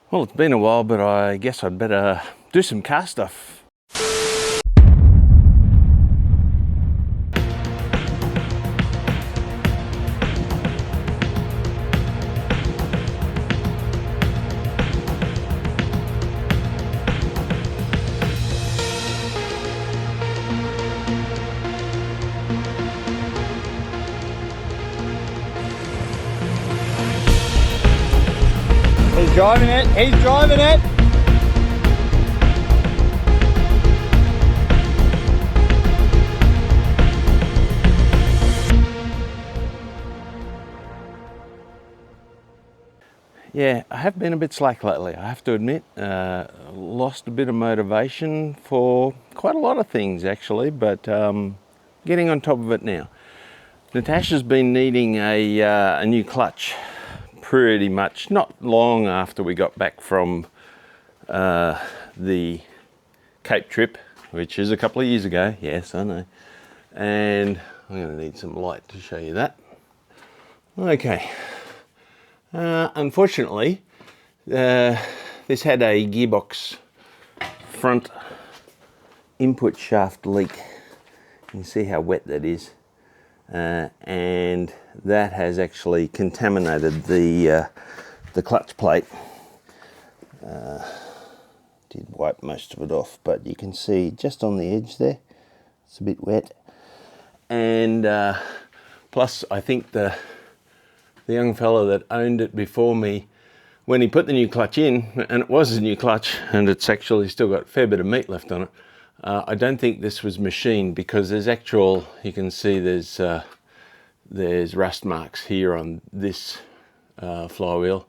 Well, it's been a while, but I guess I'd better do some car stuff. He's driving it, he's driving it! Yeah, I have been a bit slack lately, I have to admit. Lost a bit of motivation for quite a lot of things actually, but getting on top of it now. Natasha's been needing a new clutch pretty much not long after we got back from the Cape trip, which is a couple of years ago. Yes, I know. And I'm going to need some light to show you that. Okay. Unfortunately, this had a gearbox front input shaft leak. You can see how wet that is. And that has actually contaminated the clutch plate. Did wipe most of it off, but you can see just on the edge there, it's a bit wet. And plus, I think the young fella that owned it before me, when he put the new clutch in, and it was a new clutch, and it's actually still got a fair bit of meat left on it, I don't think this was machined, because there's actual, you can see there's rust marks here on this flywheel,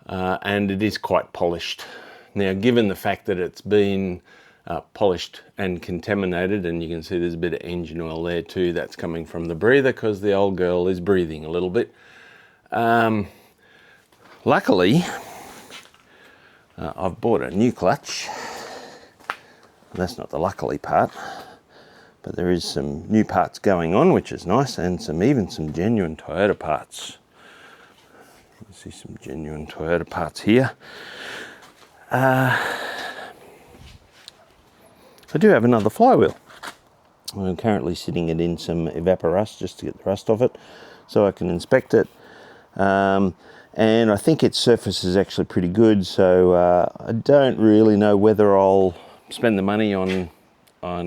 and it is quite polished. Now, given the fact that it's been polished and contaminated, and you can see there's a bit of engine oil there too, that's coming from the breather, because the old girl is breathing a little bit. Luckily, I've bought a new clutch. That's not the luckily part, but there is some new parts going on, which is nice, and even some genuine Toyota parts. You can see some genuine Toyota parts here. I do have another flywheel. I'm currently sitting it in some evaporust just to get the rust off it, so I can inspect it. And I think its surface is actually pretty good, so I don't really know whether I'll spend the money on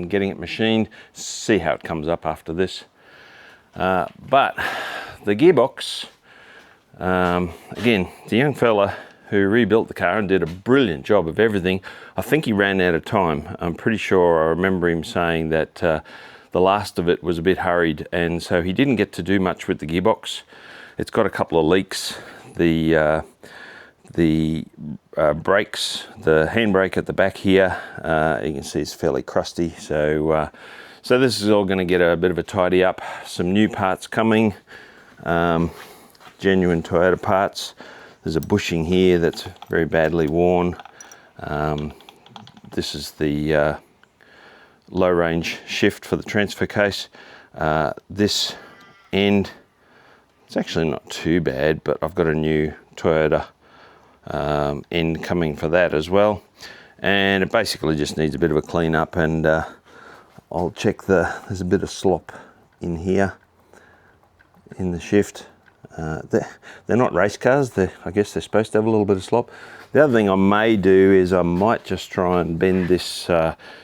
getting it machined, see how it comes up after this. But the gearbox, again, the young fella who rebuilt the car and did a brilliant job of everything, I think he ran out of time. I'm pretty sure I remember him saying that the last of it was a bit hurried, and so he didn't get to do much with the gearbox. It's got a couple of leaks. The brakes, the handbrake at the back here, you can see it's fairly crusty. So this is all going to get a bit of a tidy up. Some new parts coming, genuine Toyota parts. There's a bushing here that's very badly worn. This is the low range shift for the transfer case. This end, it's actually not too bad, but I've got a new Toyota end coming for that as well. And it basically just needs a bit of a clean up, and I'll check there's a bit of slop in here in the shift. They're not race cars, I guess they're supposed to have a little bit of slop. The other thing I may do is I might just try and bend this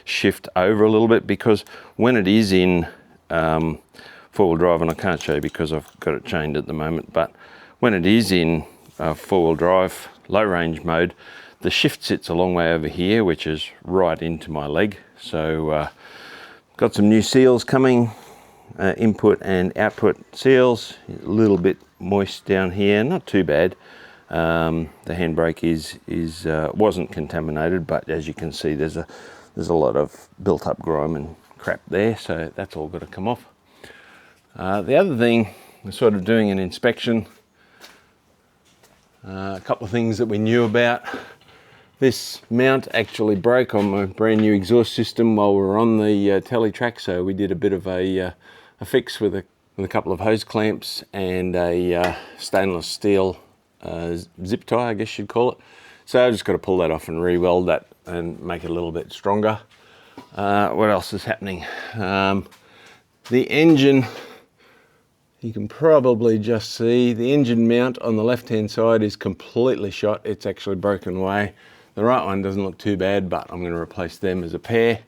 shift over a little bit, because when it is in four-wheel drive, and I can't show you because I've got it chained at the moment, but when it is in four-wheel drive, low range mode, the shift sits a long way over here, which is right into my leg. So got some new seals coming, input and output seals, a little bit moist down here, not too bad. The handbrake wasn't contaminated, but as you can see, there's a lot of built up grime and crap there, so that's all got to come off. The other thing, we're sort of doing an inspection. A couple of things that we knew about. This mount actually broke on my brand new exhaust system while we were on the tele track, so we did a bit of a fix with a couple of hose clamps and a stainless steel zip tie, I guess you'd call it. So I've just got to pull that off and re-weld that and make it a little bit stronger. What else is happening? The engine, you can probably just see the engine mount on the left hand side is completely shot. It's actually broken away. The right one doesn't look too bad, but I'm going to replace them as a pair.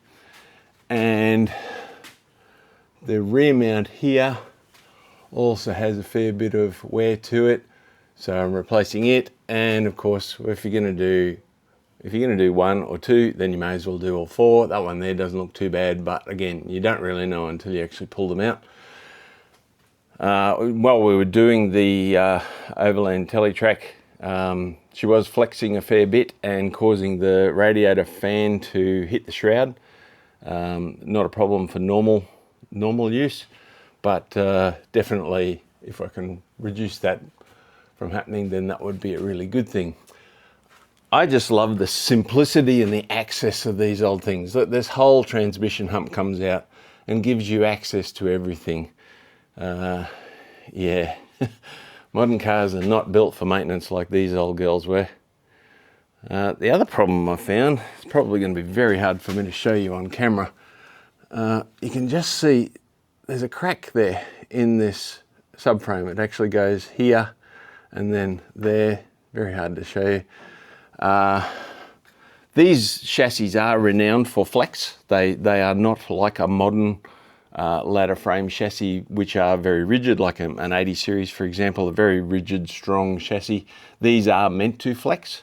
And the rear mount here also has a fair bit of wear to it, so I'm replacing it. And of course, if you're going to do one or two, then you may as well do all four. That one there doesn't look too bad, but again, you don't really know until you actually pull them out. While we were doing the overland teletrack, she was flexing a fair bit and causing the radiator fan to hit the shroud. Not a problem for normal use, but definitely if I can reduce that from happening, then that would be a really good thing. I just love the simplicity and the access of these old things. Look, this whole transmission hump comes out and gives you access to everything. Yeah, modern cars are not built for maintenance like these old girls were. The other problem I found, it's probably going to be very hard for me to show you on camera. You can just see there's a crack there in this subframe. It actually goes here and then there. Very hard to show you. These chassis are renowned for flex. They are not like a modern ladder frame chassis, which are very rigid, like an 80 series, for example, a very rigid, strong chassis. These are meant to flex.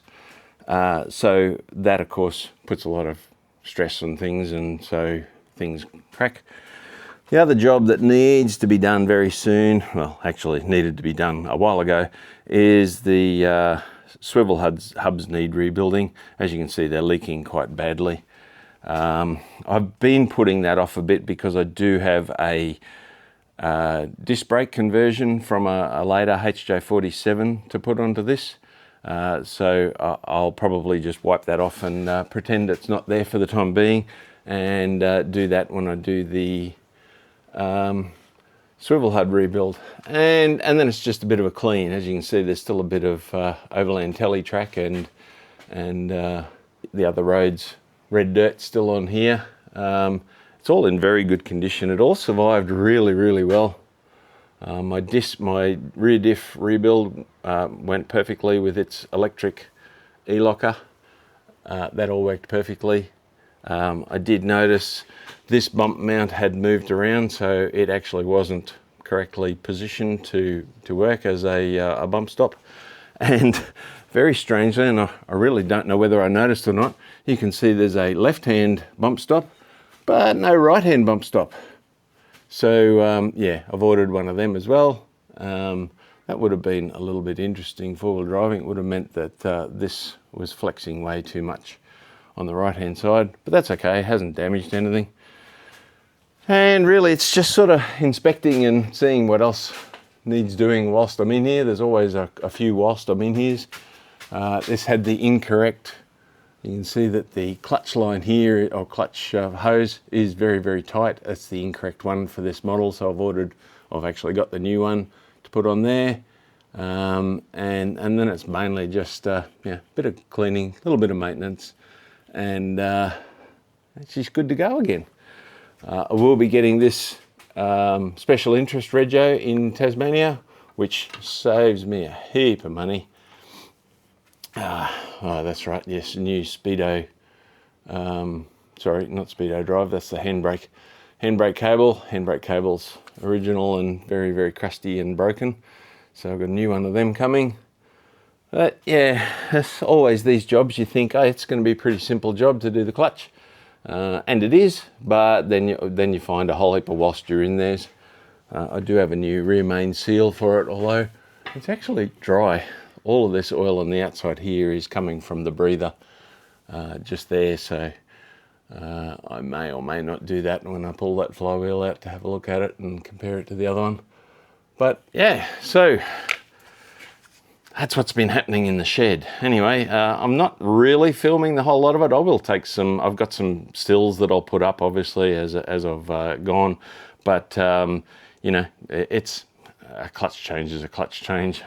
So that, of course, puts a lot of stress on things, and so things crack. The other job that needs to be done very soon, well, actually needed to be done a while ago, is the swivel hubs need rebuilding. As you can see, they're leaking quite badly. I've been putting that off a bit because I do have a disc brake conversion from a later HJ47 to put onto this. So I'll probably just wipe that off and pretend it's not there for the time being, and do that when I do the swivel hub rebuild. And then it's just a bit of a clean. As you can see, there's still a bit of overland tele track and the other roads, red dirt still on here. It's all in very good condition. It all survived really, really well. My rear diff rebuild went perfectly with its electric e-locker. That all worked perfectly. I did notice this bump mount had moved around, so it actually wasn't correctly positioned to work as a bump stop. And very strangely, and I really don't know whether I noticed or not, you can see there's a left-hand bump stop, but no right-hand bump stop. So yeah, I've ordered one of them as well. That would have been a little bit interesting four-wheel driving. It would have meant that this was flexing way too much on the right-hand side, but that's okay, it hasn't damaged anything. And really, it's just sort of inspecting and seeing what else needs doing whilst I'm in here. There's always a few whilst I'm in here. This had the incorrect, you can see that the clutch line here, or clutch hose, is very, very tight. That's the incorrect one for this model, so I've actually got the new one to put on there. And then it's mainly just yeah, a bit of cleaning, a little bit of maintenance, and it's just good to go again. I will be getting this special interest rego in Tasmania, which saves me a heap of money. Oh, that's right, yes, new Speedo, sorry, not Speedo drive, that's the handbrake cable. Handbrake cable's original and very, very crusty and broken, so I've got a new one of them coming. But yeah, it's always these jobs, you think, oh, it's going to be a pretty simple job to do the clutch. And it is, but then you find a whole heap of whilst you're in there. I do have a new rear main seal for it, although it's actually dry. All of this oil on the outside here is coming from the breather just there, so I may or may not do that when I pull that flywheel out to have a look at it and compare it to the other one. But yeah, so that's what's been happening in the shed. Anyway, I'm not really filming the whole lot of it. I will take some, I've got some stills that I'll put up, obviously, as I've gone. But, you know, it's a clutch change is a clutch change.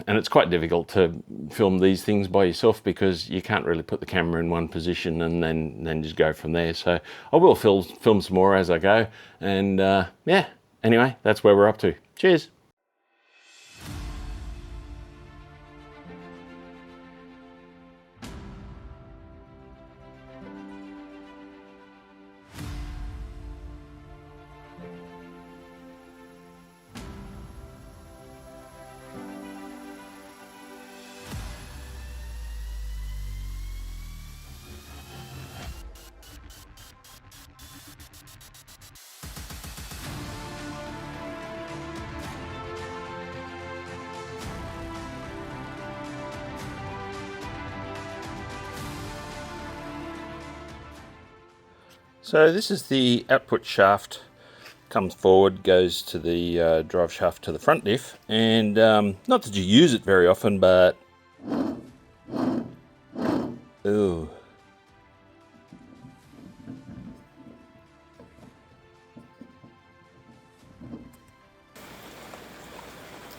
and it's quite difficult to film these things by yourself because you can't really put the camera in one position and then just go from there. So I will film some more as I go, and yeah, anyway, that's where we're up to. Cheers. So this is the output shaft, comes forward, goes to the drive shaft to the front diff, and not that you use it very often, but ooh,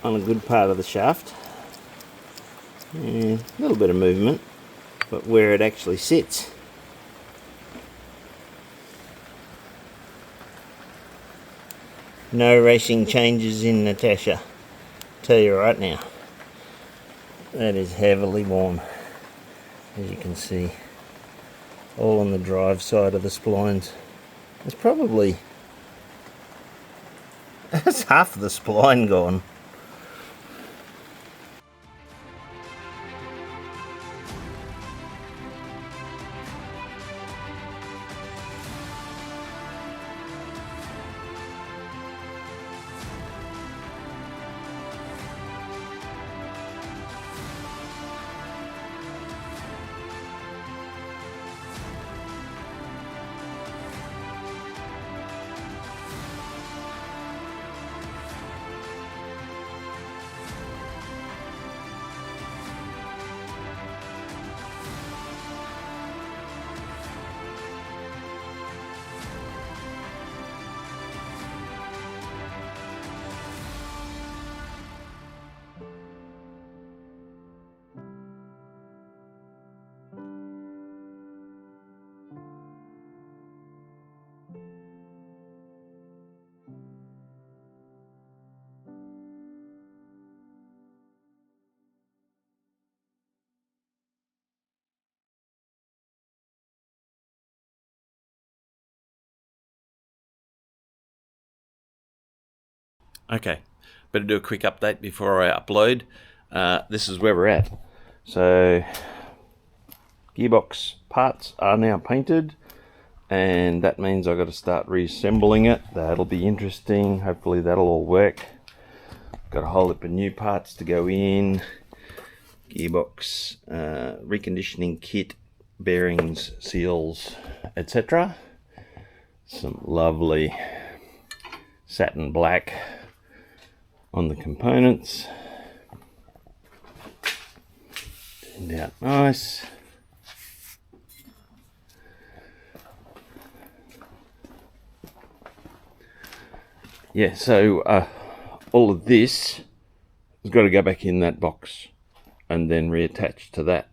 on a good part of the shaft, and a little bit of movement, but where it actually sits, no racing changes in Natasha. Tell you right now, that is heavily worn, as you can see, all on the drive side of the splines. It's probably, that's half of the spline gone. Okay, better do a quick update before I upload. This is where we're at. So, gearbox parts are now painted, and that means I've got to start reassembling it. That'll be interesting. Hopefully that'll all work. Got a whole heap of new parts to go in. Gearbox, reconditioning kit, bearings, seals, etc. Some lovely satin black on the components. Turned out nice. Yeah, so all of this has got to go back in that box and then reattach to that.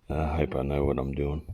I hope I know what I'm doing.